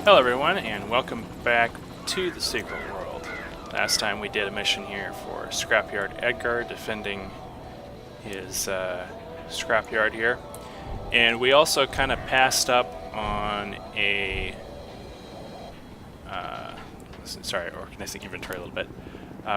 Hello everyone, and welcome back to the Secret World. Last time we did a mission here for Scrapyard Edgar, defending his scrapyard here. And we also kind of passed up on a... sorry, organizing inventory a little bit.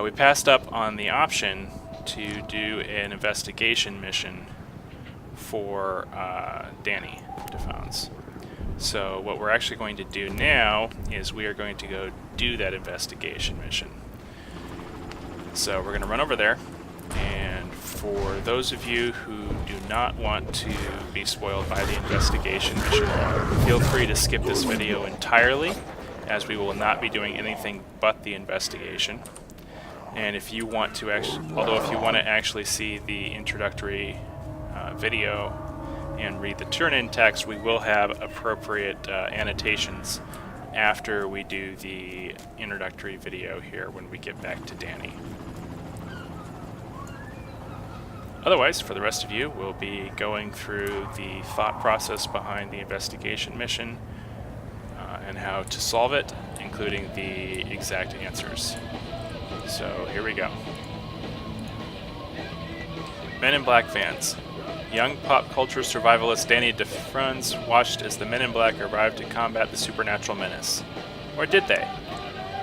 We passed up on the option to do an investigation mission for Danny Defons. So what we're actually going to do now is we are going to go do that investigation mission. So we're going to run over there, and for those of you who do not want to be spoiled by the investigation mission, feel free to skip this video entirely, as we will not be doing anything but the investigation. And if you want to actually, if you want to actually see the introductory video and read the turn-in text, we will have appropriate annotations after we do the introductory video here when we get back to Danny. Otherwise, for the rest of you, we'll be going through the thought process behind the investigation mission and how to solve it, including the exact answers. So here we go. Men in Black fans. Young pop culture survivalist Danny Defons watched as the Men in Black arrived to combat the supernatural menace. Or did they?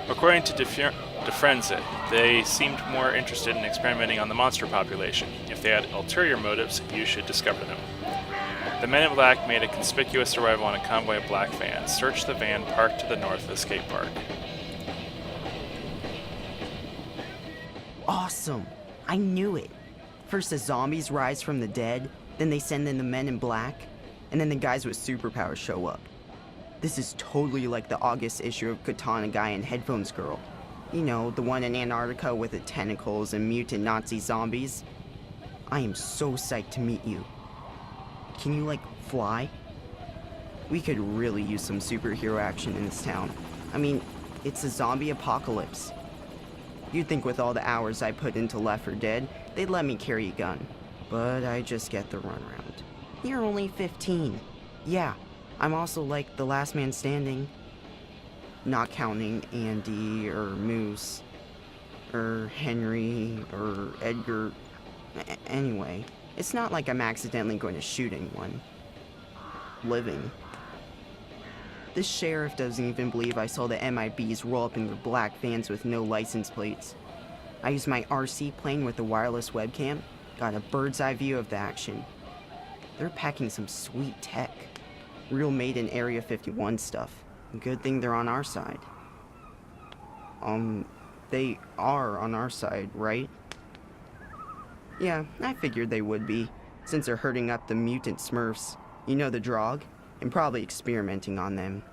According to Defons, they seemed more interested in experimenting on the monster population. If they had ulterior motives, you should discover them. The Men in Black made a conspicuous arrival on a convoy of black vans. Search the van parked to the north of the skate park. Awesome! I knew it! First the zombies rise from the dead, then they send in the Men in Black, and then the guys with superpowers show up. This is totally like the August issue of Katana Guy and Headphones Girl. You know, the one in Antarctica with the tentacles and mutant Nazi zombies. I am so psyched to meet you. Can you, like, fly? We could really use some superhero action in this town. I mean, it's a zombie apocalypse. You'd think with all the hours I put into Left 4 Dead, they'd let me carry a gun. But I just get the runaround. You're only 15. Yeah, I'm also like the last man standing. Not counting Andy, or Moose, or Henry, or Edgar. Anyway, it's not like I'm accidentally going to shoot anyone. Living. This sheriff doesn't even believe I saw the MIBs roll up in their black vans with no license plates. I used my RC plane with a wireless webcam, got a bird's eye view of the action. They're packing some sweet tech. Real made in Area 51 stuff. Good thing they're on our side. They are on our side, right? Yeah, I figured they would be, since they're herding up the mutant Smurfs. You know the drog? And probably experimenting on them.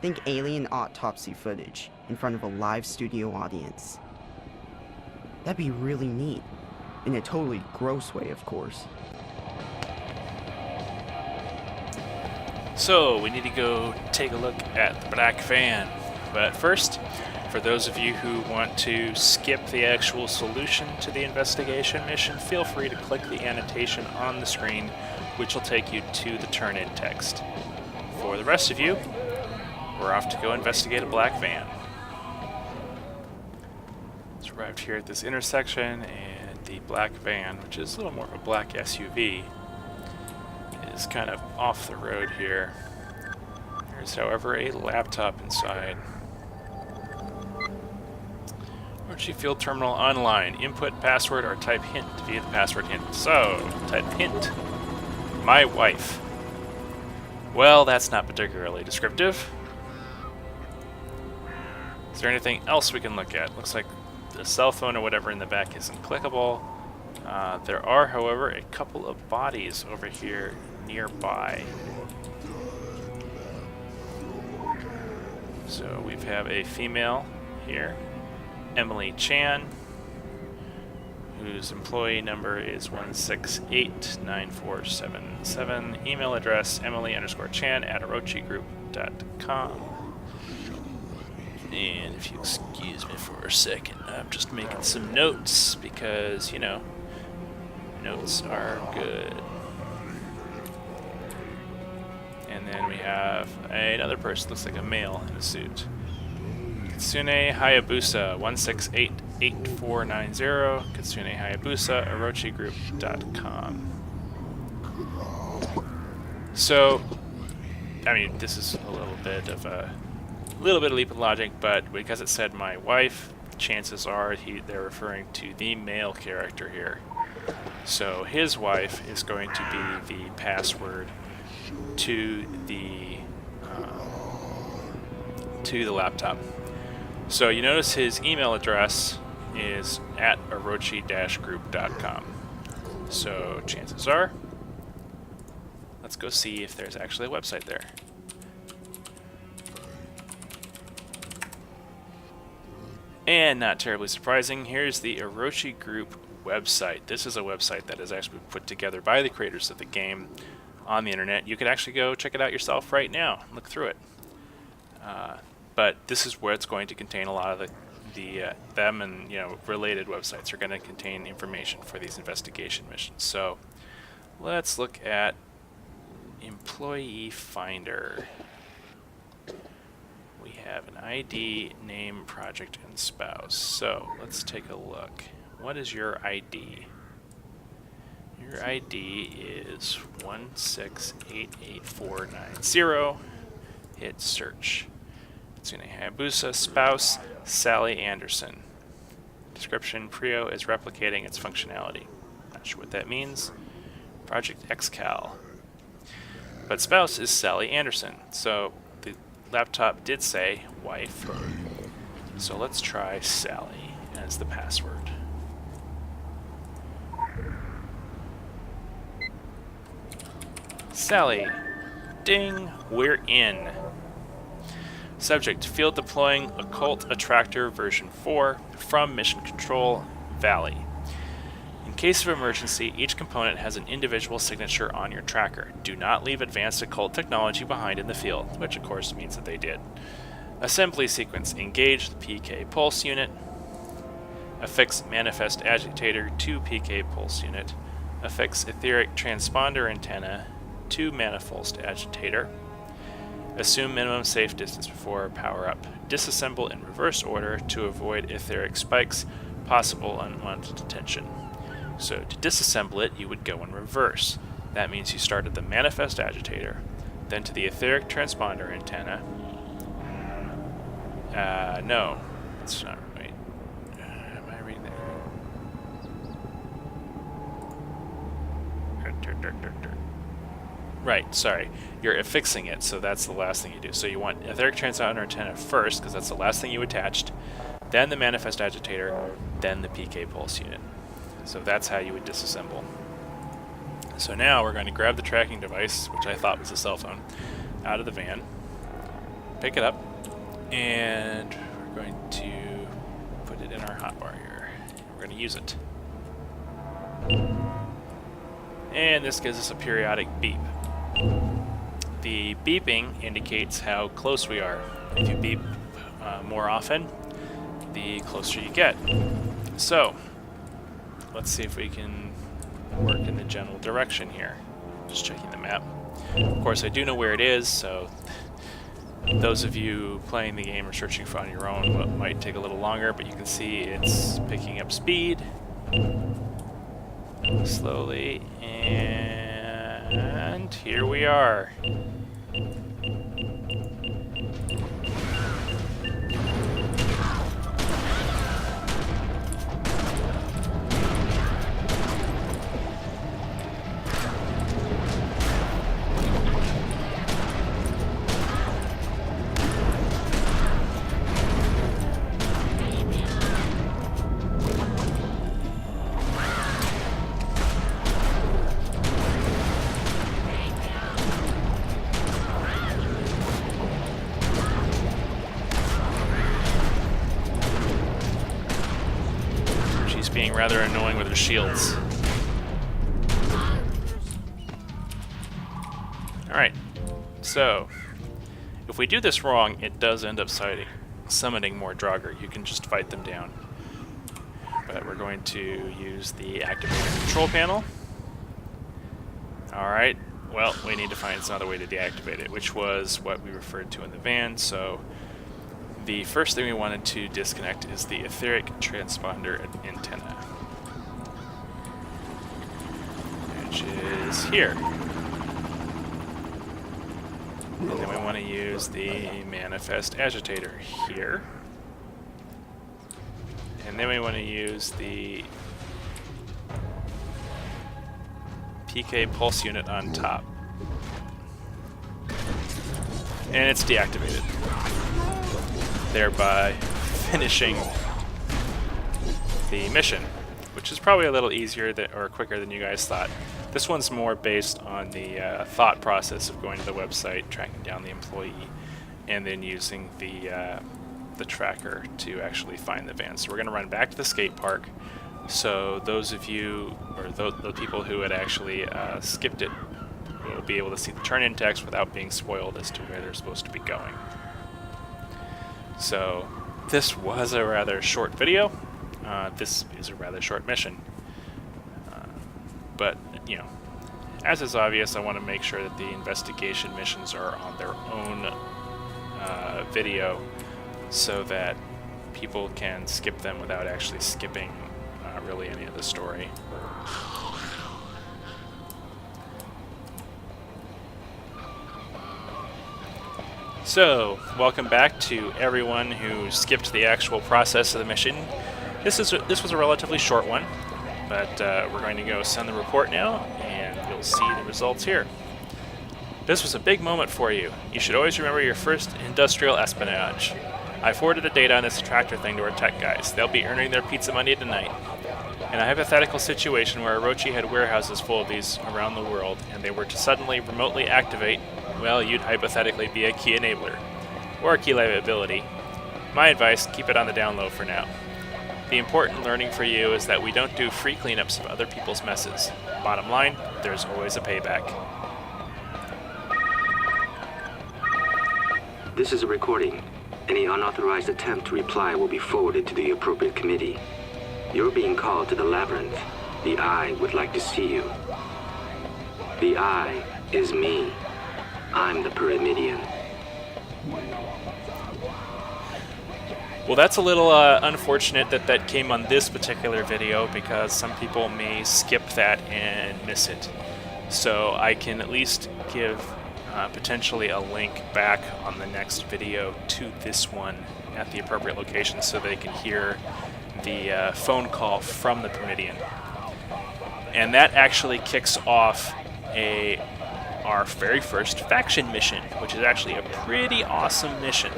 Think alien autopsy footage in front of a live studio audience. That'd be really neat. In a totally gross way, of course. So, we need to go take a look at the black van. But first, for those of you who want to skip the actual solution to the investigation mission, feel free to click the annotation on the screen, which will take you to the turn-in text. For the rest of you, we're off to go investigate a black van. It's arrived here at this intersection, and the black van, which is a little more of a black SUV, is kind of off the road here. There's, however, a laptop inside. Orgy Field Terminal online. Input password or type hint via the password hint. So, type hint. My wife. Well, that's not particularly descriptive. Is there anything else we can look at? Looks like the cell phone or whatever in the back isn't clickable. There are, however, a couple of bodies over here nearby. So we have a female here, Emily Chan, whose employee number is 1689477. Email address emily_chan@orochigroup.com. And if you excuse me for a second, I'm just making some notes because, you know, notes are good. And then we have another person, looks like a male in a suit. Kitsune Hayabusa 1688490, Kitsune Hayabusa, orochigroup.com. So, I mean, this is a little bit of leap of logic, but because it said my wife, chances are they're referring to the male character here. So his wife is going to be the password to the laptop. So you notice his email address is at orochi-group.com. So chances are, let's go see if there's actually a website there. And not terribly surprising, here's the Orochi Group website. This is a website that is actually put together by the creators of the game on the internet. You could actually go check it out yourself right now, look through it. But this is where it's going to contain a lot of them and related websites are going to contain information for these investigation missions. So let's look at Employee Finder. We have an ID, name, project, and spouse. So let's take a look. What is your ID? Your ID is 1688490. Hit search. Kitsune Hayabusa, spouse, Sally Anderson. Description, Prio is replicating its functionality. Not sure what that means. Project XCal. But spouse is Sally Anderson. So the laptop did say wife. So let's try Sally as the password. Sally. Ding, we're in. Subject, field deploying Occult Attractor version 4 from Mission Control Valley. In case of emergency, each component has an individual signature on your tracker. Do not leave advanced occult technology behind in the field, which of course means that they did. Assembly sequence, engage the PK pulse unit. Affix manifest agitator to PK pulse unit. Affix etheric transponder antenna to manifold agitator. Assume minimum safe distance before power up. Disassemble in reverse order to avoid etheric spikes, possible unwanted detention. So to disassemble it, you would go in reverse. That means you start at the manifest agitator, then to the etheric transponder antenna. No, that's not right. Am I reading that right? Right, sorry. You're affixing it, so that's the last thing you do. So you want etheric transponder antenna first, because that's the last thing you attached, then the manifest agitator, then the PK pulse unit. So that's how you would disassemble. So now we're going to grab the tracking device, which I thought was a cell phone, out of the van, pick it up, and we're going to put it in our hotbar here. We're going to use it. And this gives us a periodic beep. The beeping indicates how close we are. If you beep more often, the closer you get. So, let's see if we can work in the general direction here. Just checking the map. Of course, I do know where it is, so those of you playing the game or searching for on your own might take a little longer, but you can see it's picking up speed slowly, and here we are. Being rather annoying with her shields. Alright, so if we do this wrong, it does end up summoning more Draugr. You can just fight them down. But we're going to use the activated control panel. Alright, well, we need to find another way to deactivate it, which was what we referred to in the van. So the first thing we wanted to disconnect is the etheric transponder antenna, which is here. And then we want to use the manifest agitator here. And then we want to use the PK pulse unit on top. And it's deactivated, thereby finishing the mission, which is probably a little easier or quicker than you guys thought. This one's more based on the thought process of going to the website, tracking down the employee, and then using the tracker to actually find the van. So we're going to run back to the skate park. So those of you, or the people who had actually skipped it, will be able to see the turn-in text without being spoiled as to where they're supposed to be going. So this was a rather short video. This is a rather short mission. But, you know, as is obvious, I want to make sure that the investigation missions are on their own video so that people can skip them without actually skipping really any of the story. So, welcome back to everyone who skipped the actual process of the mission. This was a relatively short one, but we're going to go send the report now, and you'll see the results here. This was a big moment for you. You should always remember your first industrial espionage. I forwarded the data on this tractor thing to our tech guys. They'll be earning their pizza money tonight. In a hypothetical situation where Orochi had warehouses full of these around the world, and they were to suddenly remotely activate, well, you'd hypothetically be a key enabler, or a key liability. My advice, keep it on the down low for now. The important learning for you is that we don't do free cleanups of other people's messes. Bottom line, there's always a payback. This is a recording. Any unauthorized attempt to reply will be forwarded to the appropriate committee. You're being called to the labyrinth. The Eye would like to see you. The Eye is me. I'm the Pyramidian. Well, that's a little unfortunate that that came on this particular video, because some people may skip that and miss it. So I can at least give potentially a link back on the next video to this one at the appropriate location so they can hear the phone call from the Pyramidian. And that actually kicks off our very first faction mission, which is actually a pretty awesome mission.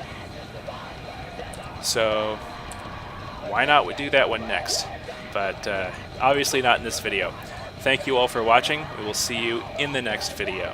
So why not we do that one next? But obviously not in this video. Thank you all for watching. We will see you in the next video.